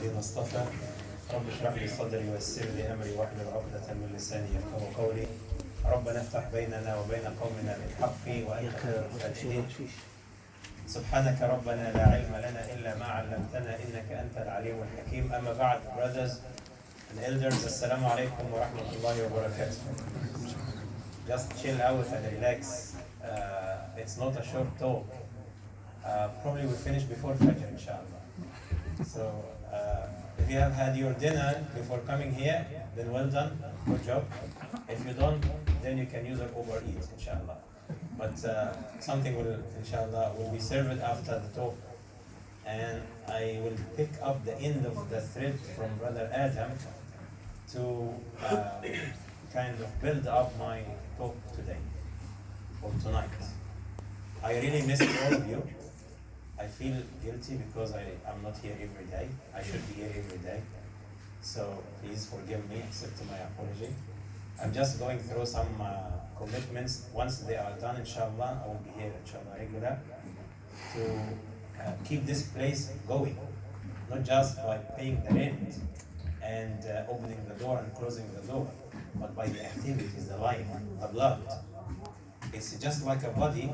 الذين اصطفى رب اشرح لي صدري ويسر لي امري واحلل عقدة من لساني يفقهوا قولي. ربنا افتح بيننا وبين قومنا بالحق وانت خير الفاتحين. سبحانك ربنا لا علم لنا الا ما علمتنا انك انت العليم الحكيم. اما بعد, brothers and elders, assalamu alaikum wa rahmatullahi wa barakatuh. Just chill out and relax. It's not a short talk. Probably we'll finish before Fajr, inshallah. So, if you have had your dinner before coming here, then well done, good job. If you don't, then you can use an overeat, inshallah. But something will, inshallah, will be served after the talk. And I will pick up the end of the thread from Brother Adam to kind of build up my talk today, or tonight. I really miss all of you. I feel guilty because I'm not here every day. I should be here every day. So please forgive me, accept my apology. I'm just going through some commitments. Once they are done, inshallah, I will be here, inshallah, regular, to keep this place going. Not just by paying the rent and opening the door and closing the door, but by the activities, the life, the blood. It's just like a body.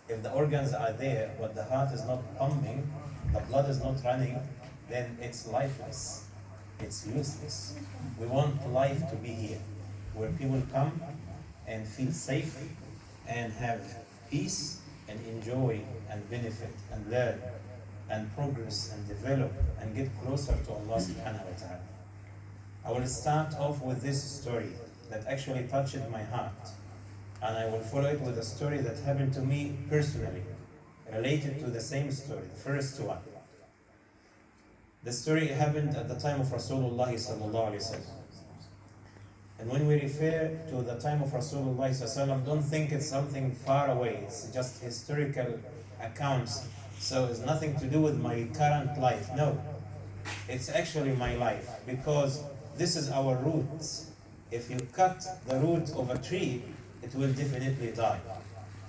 If the organs are there, but the heart is not pumping, the blood is not running, then it's lifeless. It's useless. We want life to be here, where people come and feel safe and have peace and enjoy and benefit and learn and progress and develop and get closer to Allah subhanahu wa ta'ala. I will start off with this story that actually touched my heart. And I will follow it with a story that happened to me personally, related to the same story, the first one. The story happened at the time of Rasulullah sallallahu alaihi wasallam. And when we refer to the time of Rasulullah sallallahu alaihi wasallam, don't think it's something far away. It's just historical accounts. So it's nothing to do with my current life. No, it's actually my life, because this is our roots. If you cut the root of a tree, it will definitely die.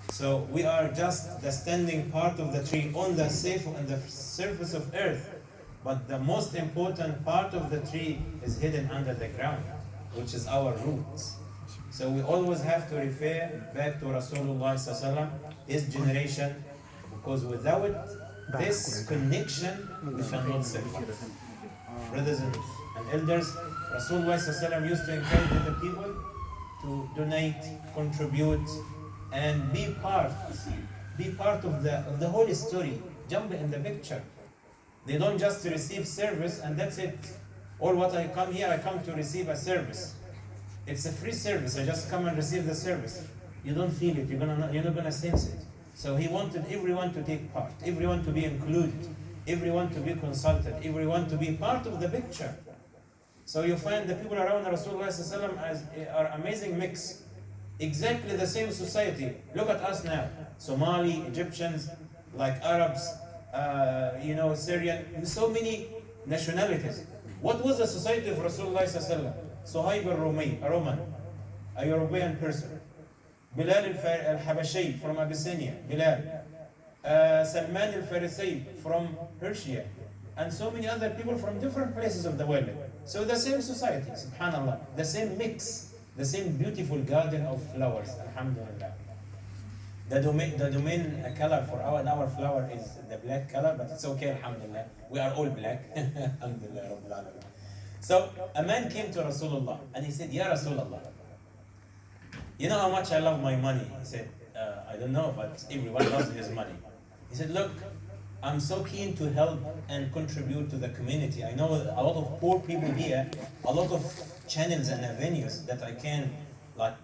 So we are just the standing part of the tree on the surface of earth, but the most important part of the tree is hidden under the ground, which is our roots. So we always have to refer back to Rasulullah sallallahu alaihi wasallam, his generation, because without this connection, we cannot survive. Brothers and elders, Rasulullah sallallahu alaihi wasallam used to encourage the people to donate, contribute, and be part of the whole story. Jump in the picture. They don't just receive service and that's it. All what I come here, I come to receive a service. It's a free service. I just come and receive the service. You don't feel it. You're not gonna sense it. So he wanted everyone to take part, everyone to be included, everyone to be consulted, everyone to be part of the picture. So you find the people around Rasulullah are amazing mix. Exactly the same society. Look at us now. Somali, Egyptians, like Arabs, Syrian, so many nationalities. What was the society of Rasulullah Suhaib al-Rumi, a Roman, a European person. Bilal al-Habashi from Abyssinia, Bilal. Salman al-Farisi from Persia. And so many other people from different places of the world. So the same society, subhanallah, the same mix, the same beautiful garden of flowers, alhamdulillah. The domain color for our flower is the black color, but it's okay, alhamdulillah. We are all black, alhamdulillah, Rabbil Alamin. So a man came to Rasulullah and he said, Ya Rasulullah, you know how much I love my money? He said, I don't know, but everyone loves his money. He said, look, I'm so keen to help and contribute to the community. I know a lot of poor people here, a lot of channels and avenues that I can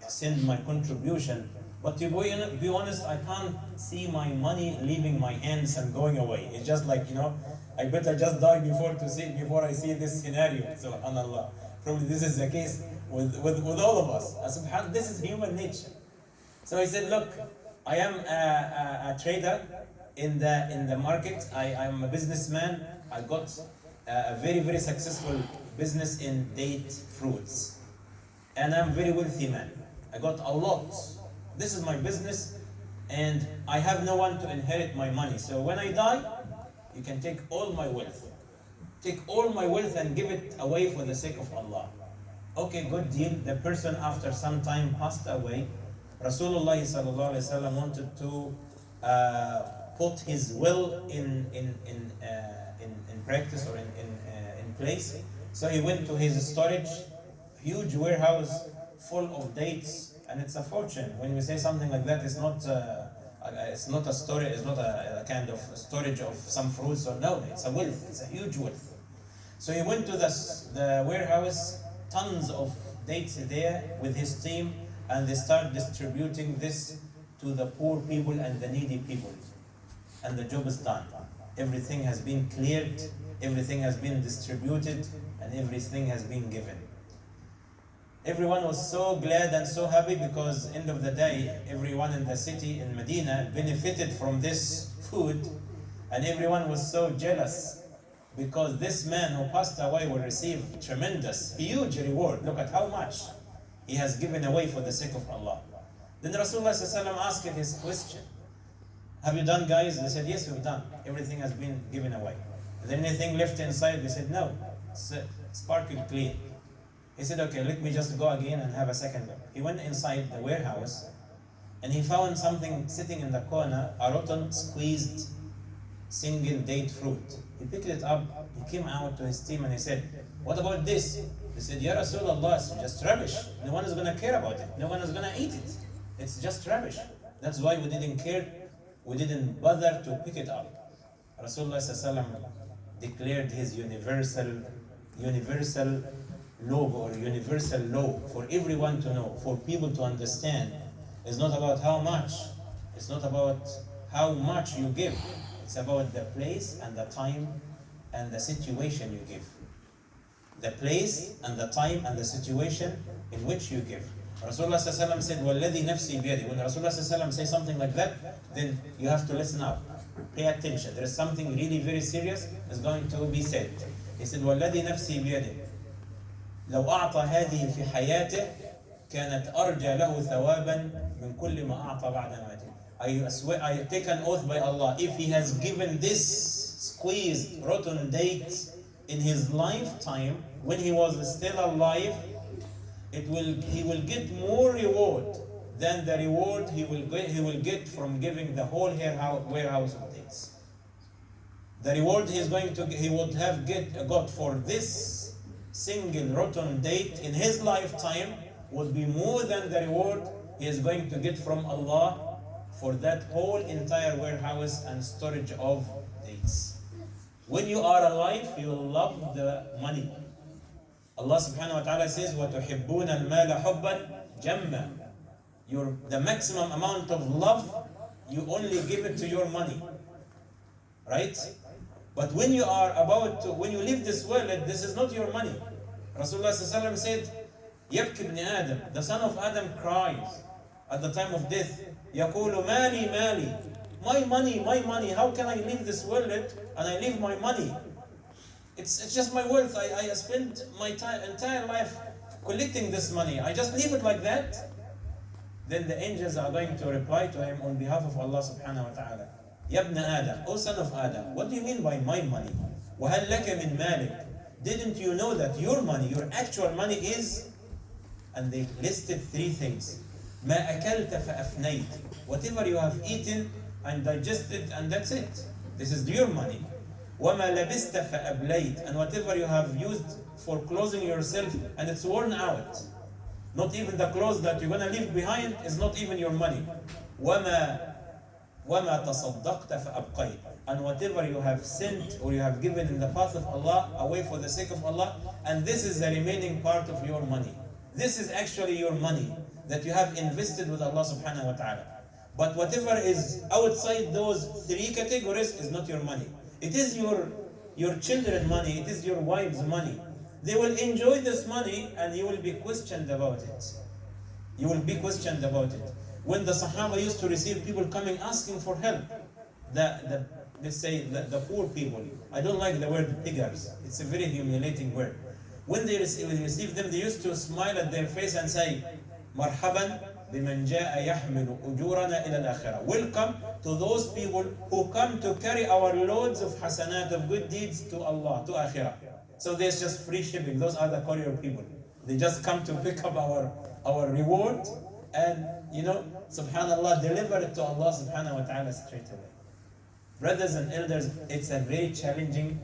send my contribution. But to be honest, I can't see my money leaving my hands and going away. It's just like, I better just die before I see this scenario. Subhanallah. Probably this is the case with all of us. This is human nature. So he said, look, I am a trader in the market. I am a businessman. I got a very, very successful business in date fruits. And I'm a very wealthy man. I got a lot. This is my business and I have no one to inherit my money. So when I die, you can take all my wealth. Take all my wealth and give it away for the sake of Allah. Okay, good deal. The person after some time passed away. Rasulullah sallallahu alaihi wasallam wanted to put his will in practice or in place. So he went to his storage, huge warehouse full of dates, and it's a fortune. When we say something like that, it's not a storage, it's not a kind of storage of some fruits or no, it's a wealth, it's a huge wealth. So he went to the warehouse, tons of dates there with his team, and they start distributing this to the poor people and the needy people. And the job is done. Everything has been cleared, everything has been distributed, and everything has been given. Everyone was so glad and so happy because end of the day, everyone in the city in Medina benefited from this food, and everyone was so jealous because this man who passed away will receive tremendous, huge reward. Look at how much he has given away for the sake of Allah. Then Rasulullah asked his question. Have you done, guys? They said, yes, we've done. Everything has been given away. Is there anything left inside? They said, no. It's sparkling clean. He said, okay, let me just go again and have a second look. He went inside the warehouse and he found something sitting in the corner, a rotten, squeezed, single date fruit. He picked it up, he came out to his team and he said, what about this? They said, Ya Rasulullah, it's just rubbish. No one is going to care about it. No one is going to eat it. It's just rubbish. That's why we didn't care. We didn't bother to pick it up. Rasulullah declared his universal logo or universal law for everyone to know, for people to understand. It's not about how much. It's not about how much you give. It's about the place and the time and the situation you give. The place and the time and the situation in which you give. Rasulullah said, وَالَّذِي نَفْسِي بِيَدِي. When Rasulullah says something like that, then you have to listen up. Pay attention. There is something really very serious is going to be said. He said, وَالَّذِي نَفْسِي بِيَدِي لو أعطى هذه في حياته كانت أرجى له ثوابا من كل ما أعطى بعد ماته. I take an oath by Allah, if he has given this squeezed rotten date in his lifetime, when he was still alive, he will get more reward than the reward he will get from giving the whole warehouse of dates. The reward he would have got for this single rotten date in his lifetime would be more than the reward he is going to get from Allah for that whole entire warehouse and storage of dates. When you are alive, you love the money. Allah subhanahu wa ta'ala says, وَتُحِبُّونَ الْمَالَ حُبًّا جَمًّا. The maximum amount of love, you only give it to your money. Right? But when you leave this world, this is not your money. Rasulullah said, يَبْكِ ibn Adam, the son of Adam cries at the time of death. يَقُولُ مَالِي مَالِي. My money, how can I leave this world and I leave my money? It's just my wealth. I spent my entire life collecting this money. I just leave it like that. Then the angels are going to reply to him on behalf of Allah subhanahu wa ta'ala. Ya ibn Adam, O son of Adam, what do you mean by my money? وَهَلْ لَكَ مِنْ مَالِكَ. Didn't you know that your money, your actual money is? And they listed three things. مَا أَكَلْتَ فَأَفْنَيْتَ. Whatever you have eaten and digested, and that's it. This is your money. وَمَا لَبِسْتَ فَأَبْلَيْتَ. And whatever you have used for clothing yourself and it's worn out. Not even the clothes that you're going to leave behind is not even your money. وَمَا تَصَدَّقْتَ فَأَبْقَيْتَ. And whatever you have sent or you have given in the path of Allah, away for the sake of Allah, and this is the remaining part of your money. This is actually your money that you have invested with Allah subhanahu wa ta'ala. But whatever is outside those three categories is not your money. It is your children's money, it is your wife's money. They will enjoy this money and you will be questioned about it. You will be questioned about it. When the Sahaba used to receive people coming asking for help, let's say the poor people, I don't like the word beggars, it's a very humiliating word. When they receive them, they used to smile at their face and say, Marhaban بمن جاء يحمل أجورنا إلى الآخرة. Welcome to those people who come to carry our loads of hasanat, of good deeds to Allah, to Akhirah. So there's just free shipping. Those are the courier people. They just come to pick up our reward and, subhanAllah, deliver it to Allah subhanahu wa ta'ala straight away. Brothers and elders, it's a very challenging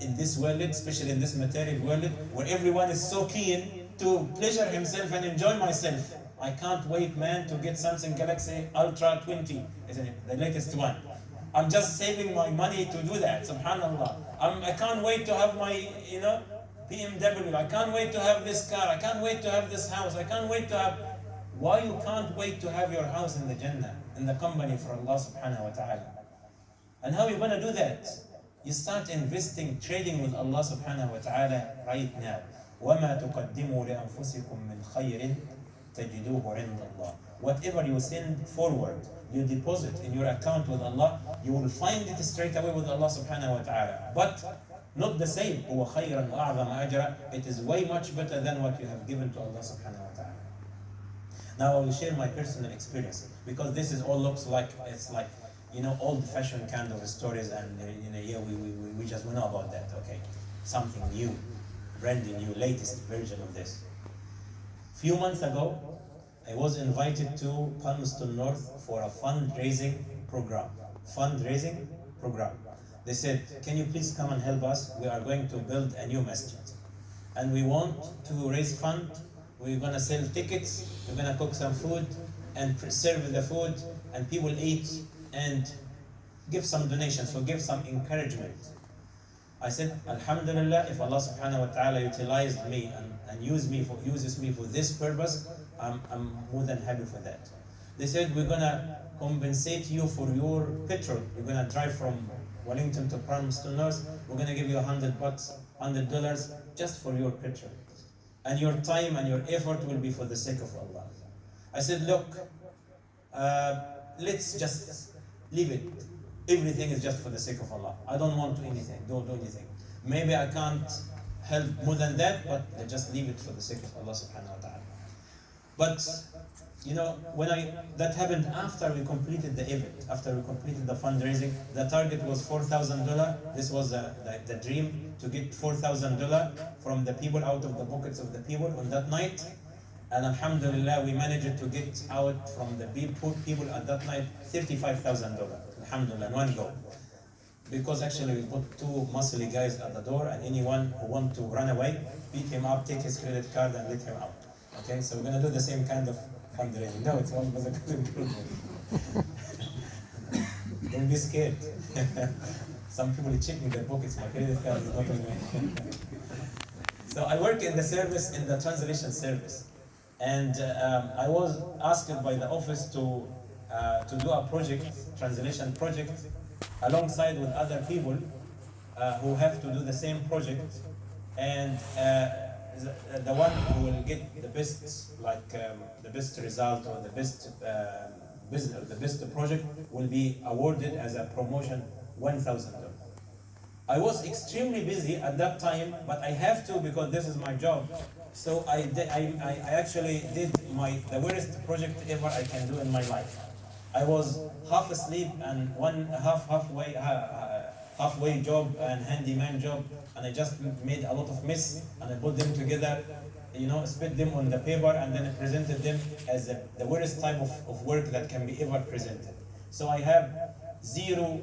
in this world, especially in this material world, where everyone is so keen to pleasure himself and enjoy myself. I can't wait, man, to get Samsung Galaxy Ultra 20, isn't it? The latest one. I'm just saving my money to do that, subhanAllah. I can't wait to have my, BMW. I can't wait to have this car. I can't wait to have this house. I can't wait to have... Why you can't wait to have your house in the Jannah, in the company for Allah subhanahu wa ta'ala? And how are you going to do that? You start investing, trading with Allah subhanahu wa ta'ala right now. وَمَا تُقَدِّمُوا لِأَنفُسِكُم مِّنْ خَيْرٍ تَجِدُوهُ عِنْدَ اللَّهِ. Whatever you send forward, you deposit in your account with Allah, you will find it straight away with Allah subhanahu wa ta'ala. But not the same. هُوَ خَيْرًا وَأَعْظَمَ أَجْرًا. It is way much better than what you have given to Allah subhanahu wa ta'ala. Now I will share my personal experience, because this is all looks like, it's like, old-fashioned kind of stories, and we just know about that. Okay, something new, brand new, latest version of this. Few months ago, I was invited to Palmerston North for a fundraising program. They said, "Can you please come and help us? We are going to build a new masjid, and we want to raise fund. We're going to sell tickets. We're going to cook some food and serve the food, and people eat and give some donations, so give some encouragement." I said, Alhamdulillah, if Allah subhanahu wa ta'ala utilized me and uses me for this purpose, I'm more than happy for that. They said, we're going to compensate you for your petrol. We're going to drive from Wellington to Palmerston North. We're going to give you $100, $100 just for your petrol. And your time and your effort will be for the sake of Allah. I said, look, let's just leave it. Everything is just for the sake of Allah. I don't want to anything. Don't do anything. Maybe I can't help more than that, but just leave it for the sake of Allah subhanahu wa ta'ala. But that happened after we completed the event, after we completed the fundraising. The target was $4,000. This was the dream, to get $4,000 from the people, out of the pockets of the people on that night. And alhamdulillah, we managed to get out from the people at that night $35,000. Alhamdulillah, in one go. Because actually we put two muscly guys at the door, and anyone who wants to run away, beat him up, take his credit card and let him out. Okay, so we're going to do the same kind of fundraising. No, it was a good improvement. Don't be scared. Some people check me their pockets, my credit card is not on me. So I work in the service, in the translation service. And I was asked by the office to do a project, translation project, alongside with other people who have to do the same project. And the one who will get the best, the best result or the best business, the best project, will be awarded as a promotion $1,000. I was extremely busy at that time, but I have to, because this is my job. So I actually did the worst project ever I can do in my life. I was half asleep and halfway job and handyman job, and I just made a lot of mess, and I put them together, split them on the paper, and then I presented them as the worst type of work that can be ever presented. So I have 0%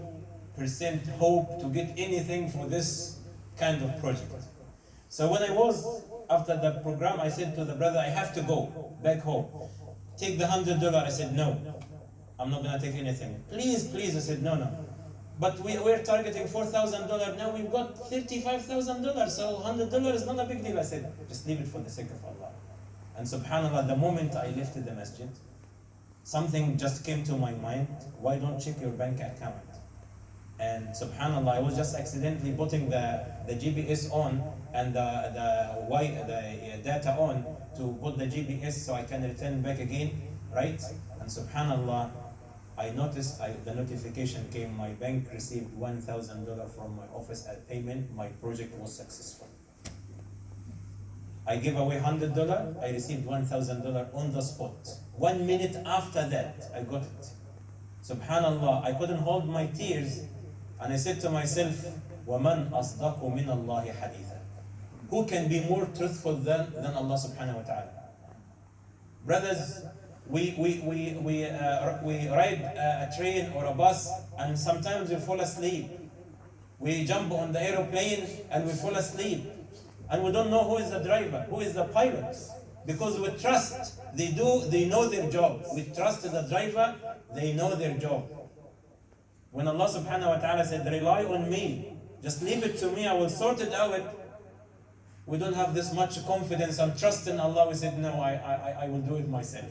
hope to get anything for this kind of project. So when I was after the program, I said to the brother, I have to go back home. Take the $100. I said, no, I'm not going to take anything. Please, please. I said, no. But we're targeting $4,000. Now we've got $35,000. So $100 is not a big deal. I said, just leave it for the sake of Allah. And subhanAllah, the moment I lifted the masjid, something just came to my mind. Why don't check your bank account? And subhanAllah, I was just accidentally putting the GPS on and the data on to put the GPS so I can return back again, right? And subhanAllah, I noticed the notification came, my bank received $1,000 from my office as payment, my project was successful. I gave away $100, I received $1,000 on the spot. 1 minute after that, I got it. Subhanallah, I couldn't hold my tears, and I said to myself, وَمَنْ أَصْدَقُ مِنَ اللَّهِ حَدِيثًا. Who can be more truthful than Allah subhanahu wa ta'ala? Brothers, we ride a train or a bus, and sometimes we fall asleep. We jump on the aeroplane and we fall asleep. And we don't know who is the driver, who is the pilot. Because we trust, they know their job. We trust the driver, they know their job. When Allah subhanahu wa ta'ala said, rely on me, just leave it to me, I will sort it out. We don't have this much confidence and trust in Allah. We said, no, I will do it myself.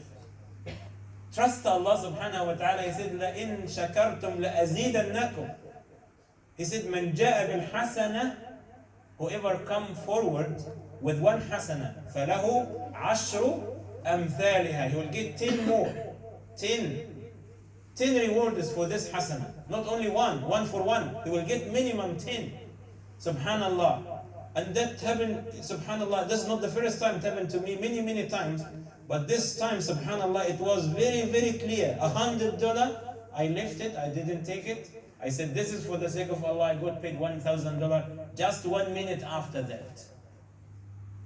Trust Allah subhanahu wa ta'ala. He said, لَإِن شَكَرْتُمْ لَأَزِيدَنَّكُمْ. He said, مَنْ جَاءَ بِالْحَسَنَةِ. Whoever come forward with one hasana, فَلَهُ عَشْرُ أَمْثَالِهَا. He will get 10 more. 10 rewards for this hasana. Not only one for one. He will get minimum 10. Subhanallah. And that happened, subhanallah, this is not the first time it happened to me, many times. But this time, subhanallah, it was very clear. $100, I left it, I didn't take it. I said, this is for the sake of Allah. I got paid $1,000 just 1 minute after that.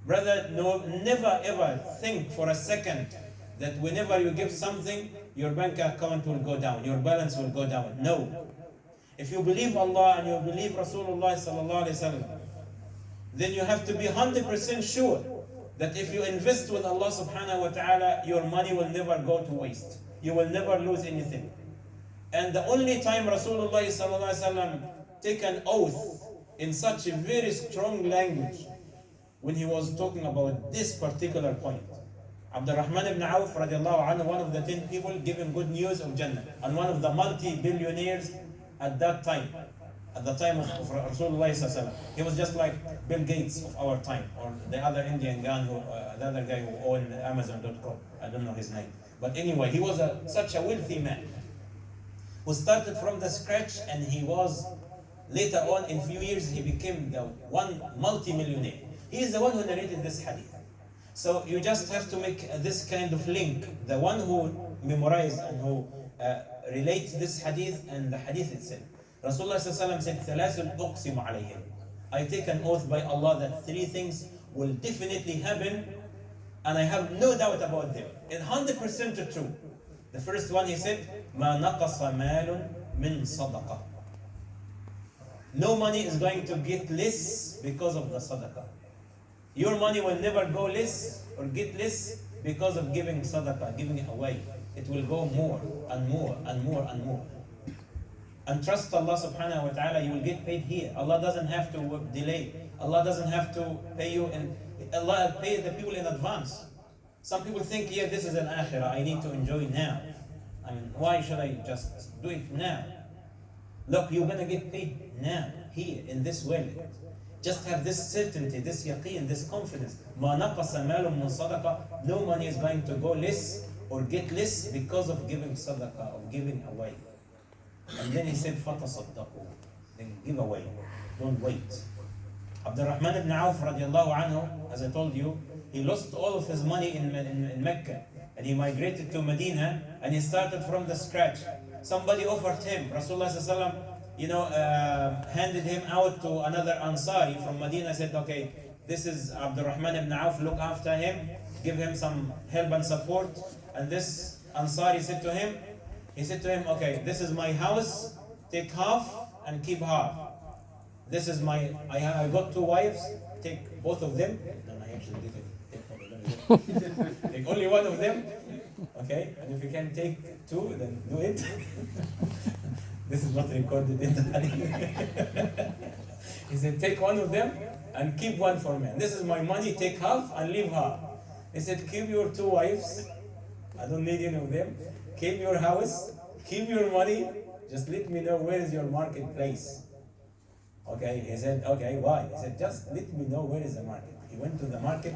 Brother, no, never ever think for a second that whenever you give something, your bank account will go down, your balance will go down. No. If you believe Allah and you believe Rasulullah sallallahu alaihi wasallam, then you have to be 100% sure that if you invest with Allah subhanahu wa ta'ala, your money will never go to waste. You will never lose anything. And the only time Rasulullah sallallahu alaihi wasallam take an oath in such a very strong language, when he was talking about this particular point. Abdurrahman ibn Auf radiallahu anhu, one of the 10 people giving good news of Jannah, and one of the multi-billionaires at that time. At the time of Rasulullah sallallahu alaihi wasallam, he was just like Bill Gates of our time, or the other Indian guy the other guy who owned Amazon.com. I don't know his name, but anyway, he was such a wealthy man who started from the scratch, and he was later on in few years he became the one multi-millionaire. He is the one who narrated this hadith. So you just have to make this kind of link. The one who memorized and who relates this hadith and the hadith itself. Rasulullah sallallahu alaihi wasallam said, ثلاث أقسم عليهم. I take an oath by Allah that 3 things will definitely happen, and I have no doubt about them. It's 100% true. The first one, he said, ما نقص مال من صدقة. No money is going to get less because of the sadaqah. Your money will never go less or get less because of giving sadaqah, giving it away. It will go more and more and more and more. And trust Allah subhanahu wa ta'ala, you will get paid here. Allah doesn't have to delay. Allah doesn't have to pay you, and Allah pay the people in advance. Some people think, yeah, this is an akhirah, I need to enjoy now. I mean, why should I just do it now? Look, you're going to get paid now, here, in this world. Just have this certainty, this yaqeen, this confidence. مَا نَقَصَ مَالٌ مِّن صَدَقَةٍ. No money is going to go less or get less because of giving sadaqah, of giving away. And then he said, فَتَصَدَّقُوا. Then give away. Don't wait. Abdurrahman ibn Auf radiallahu anhu, as I told you, he lost all of his money in Mecca. And he migrated to Medina, and he started from the scratch. Somebody offered him, Rasulullah sallallahu alaihi wasallam, handed him out to another Ansari from Medina, said, okay, this is Abdurrahman ibn Auf, look after him, give him some help and support. And this Ansari said to him, okay, this is my house, take half and keep half. This is I got 2 wives, take both of them. No, I actually did it. Take only one of them, okay? And if you can take 2, then do it. This is not recorded in the hadith. He said, take one of them and keep one for me. And this is my money, take half and leave half. He said, keep your 2 wives. I don't need any of them. Keep your house, keep your money. Just let me know where is your marketplace. Okay, he said, okay, why? He said, just let me know where is the market. He went to the market,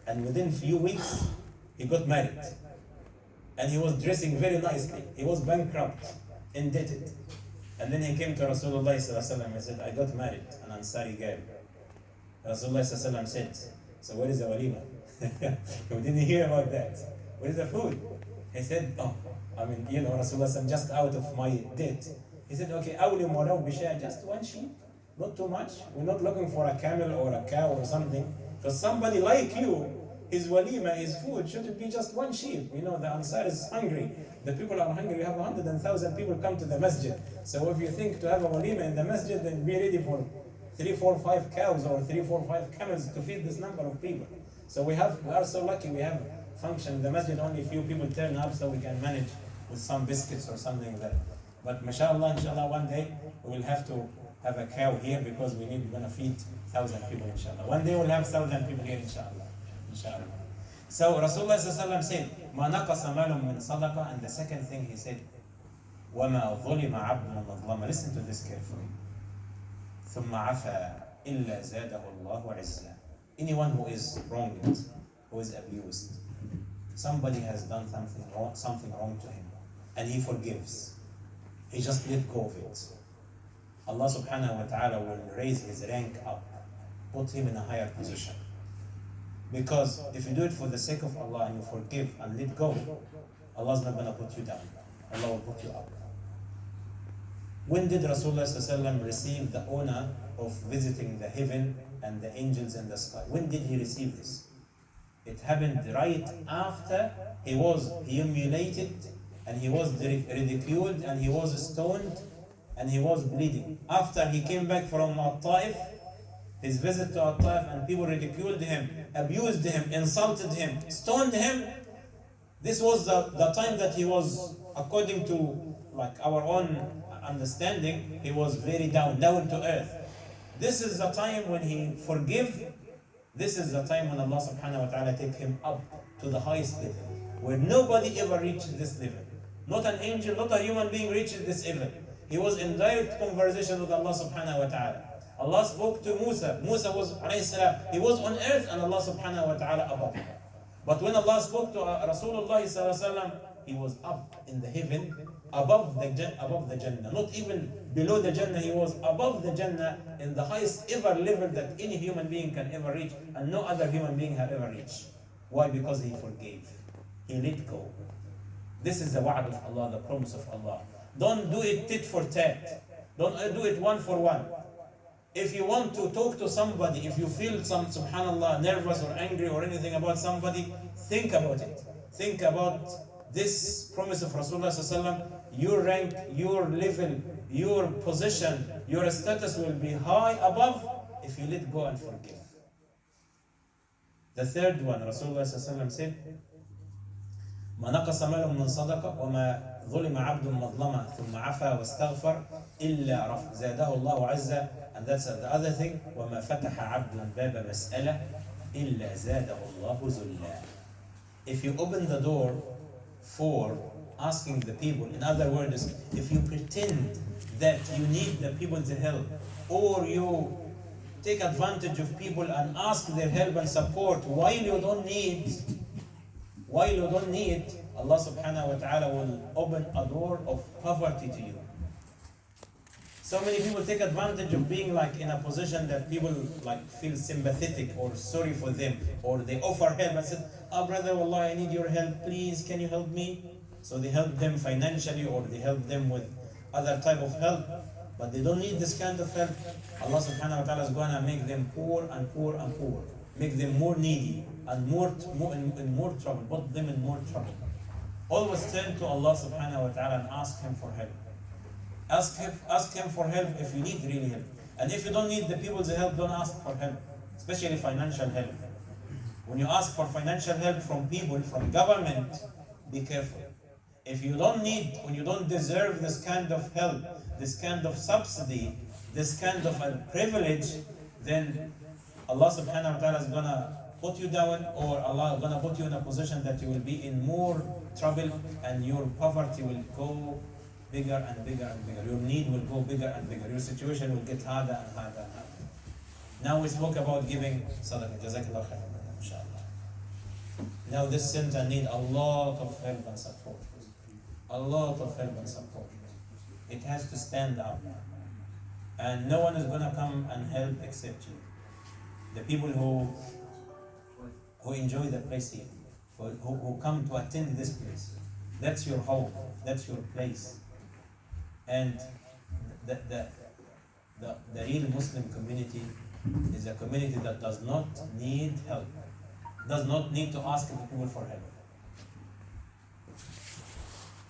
and within few weeks, he got married. And he was dressing very nicely. He was bankrupt, indebted. And then he came to Rasulullah sallallahu alaihi wasallam and said, I got married, an Ansari girl. Rasulullah sallallahu alaihi wasallam said, So where is the walima? We didn't hear about that. Where is the food? He said, oh, Rasulullah, I'm just out of my date. He said, okay, أولي ولو بشاة, just one sheep, not too much. We're not looking for a camel or a cow or something. Because somebody like you, his walima, his food, should be just one sheep. The Ansar is hungry. The people are hungry. You have 100,000 people come to the masjid. So if you think to have a walima in the masjid, then be ready for 3, 4, 5 cows or 3, 4, 5 camels to feed this number of people. So we are so lucky we have function in the masjid, only a few people turn up, so we can manage with some biscuits or something like that. But mashallah, inshallah, one day we will have to have a cow here because we're going to feed 1,000 people, inshallah. One day we'll have 1,000 people here, inshallah. Inshallah. So Rasulullah said, مَا نَقَصَ مَالٌ مِّن صَدَقَةٍ, and the second thing he said, وَمَا ظُلِمَ عَبْدٌ مَظْلَمًا. Listen to this carefully. ثُمَّ عَفَى إِلَّا زَادَهُ اللَّهُ عِزًّا. Anyone who is wronged, who is abused, somebody has done something wrong to him, and he forgives. He just let go of it. Allah subhanahu wa ta'ala will raise his rank up, put him in a higher position. Because if you do it for the sake of Allah and you forgive and let go, Allah is not going to put you down. Allah will put you up. When did Rasulullah receive the honor of visiting the heaven and the angels in the sky? When did he receive this? It happened right after he was humiliated and he was ridiculed and he was stoned and he was bleeding. After he came back from Taif, his visit to Taif, and people ridiculed him, abused him, insulted him, stoned him. This was the time that he was, according to our own understanding, he was very down to earth. This is the time when he forgive. This is the time when Allah subhanahu wa ta'ala take him up to the highest level, where nobody ever reached this level. Not an angel, not a human being reached this level. He was in direct conversation with Allah subhanahu wa ta'ala. Allah spoke to Musa. Musa was, alayhi salam, he was on earth and Allah subhanahu wa ta'ala above him. But when Allah spoke to Rasulullah sallallahu alaihi wasallam, he was up in the heaven, above the Jannah. Not even below the Jannah, he was above the Jannah in the highest ever level that any human being can ever reach, and no other human being have ever reached. Why? Because he forgave. He let go. This is the wa'd of Allah, the promise of Allah. Don't do it tit for tat. Don't do it one for one. If you want to talk to somebody, if you feel subhanallah, nervous or angry or anything about somebody, think about it. Think about this promise of Rasulullah sallallahu alaihi wasallam. Your rank, your level, your position, your status will be high above if you let go and forgive. The third one, Rasulullah sallallahu alaihi wasallam said, ما نقص مال من صدقة وما ظلم عبد مظلمة ثم عفا واستغفر إلا زاده الله عزة. And that's the other thing. وما فتح عبد باب مسألة إلا زاده الله ذلا. If you open the door for asking the people, in other words, if you pretend that you need the people's help, or you take advantage of people and ask their help and support while you don't need, Allah subhanahu wa ta'ala will open a door of poverty to you. So many people take advantage of being in a position that people feel sympathetic or sorry for them, or they offer help and say, "Oh brother, wallah, I need your help, please, can you help me?" So they help them financially, or they help them with other type of help, but they don't need this kind of help. Allah subhanahu wa ta'ala is going to make them poor and poor and poor, make them more needy and more trouble, put them in more trouble. Always turn to Allah subhanahu wa ta'ala and ask Him for help. Ask Him for help if you need really help. And if you don't need the people's help, don't ask for help, especially financial help. When you ask for financial help from people, from government, be careful. If you don't need, when you don't deserve this kind of help, this kind of subsidy, this kind of a privilege, then Allah subhanahu wa ta'ala is going to put you down, or Allah is going to put you in a position that you will be in more trouble, and your poverty will go bigger and bigger and bigger. Your need will go bigger and bigger. Your situation will get harder and harder and harder. Now we spoke about giving sadaqah. Jazakallah khairan, inshallah. Now this center needs a lot of help and support. A lot of help and support. It has to stand up. And no one is going to come and help except you. The people who who enjoy the place here, who come to attend this place. That's your home, that's your place. And the, the, the real Muslim community is a community that does not need help, does not need to ask the people for help.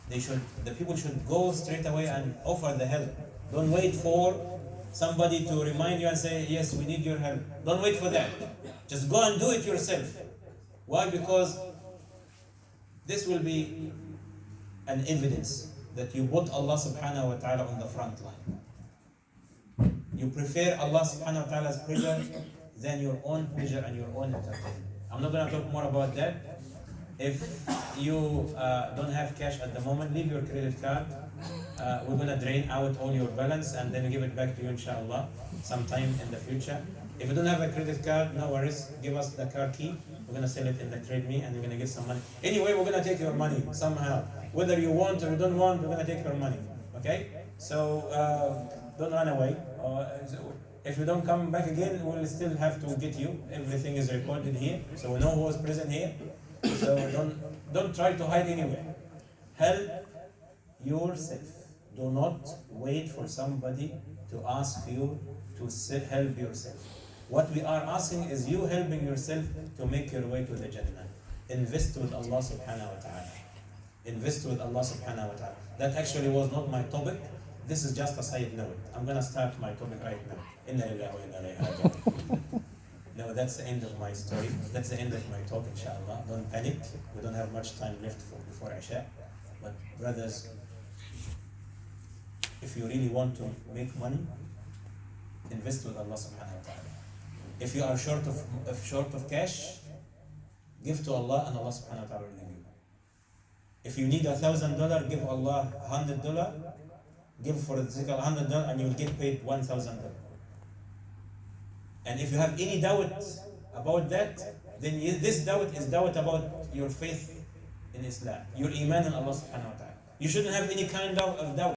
The people should go straight away and offer the help. Don't wait for somebody to remind you and say, yes, we need your help. Don't wait for that. Just go and do it yourself. Why? Because this will be an evidence that you put Allah subhanahu wa ta'ala on the front line. You prefer Allah subhanahu wa ta'ala's pleasure than your own pleasure and your own entertainment. I'm not going to talk more about that. If you don't have cash at the moment, leave your credit card. We're going to drain out all your balance and then give it back to you, inshallah, sometime in the future. If you don't have a credit card, no worries. Give us the car key. We're going to sell it in the trade me and we're going to get some money. Anyway, we're going to take your money somehow. Whether you want or you don't want, we're going to take your money. Okay? So don't run away. If you don't come back again, we'll still have to get you. Everything is recorded here, so we know who was present here. So don't try to hide anywhere. Help yourself. Do not wait for somebody to ask you to help yourself. What we are asking is you helping yourself to make your way to the Jannah. Invest with Allah subhanahu wa ta'ala. Invest with Allah subhanahu wa ta'ala. That actually was not my topic. This is just a side note. I'm going to start my topic right now. Inna lillahi wa inna ilayhi raji'un. No, that's the end of my story. That's the end of my talk, inshallah. Don't panic. We don't have much time left before Isha. But brothers, if you really want to make money, invest with Allah subhanahu wa ta'ala. If you are short of cash, give to Allah and Allah subhanahu wa ta'ala will give you. If you need $1,000, give Allah $100. Give for the sake of $100 and you will get paid $1,000. And if you have any doubt about that, then this doubt is doubt about your faith in Islam, your iman in Allah subhanahu wa ta'ala. You shouldn't have any kind of doubt.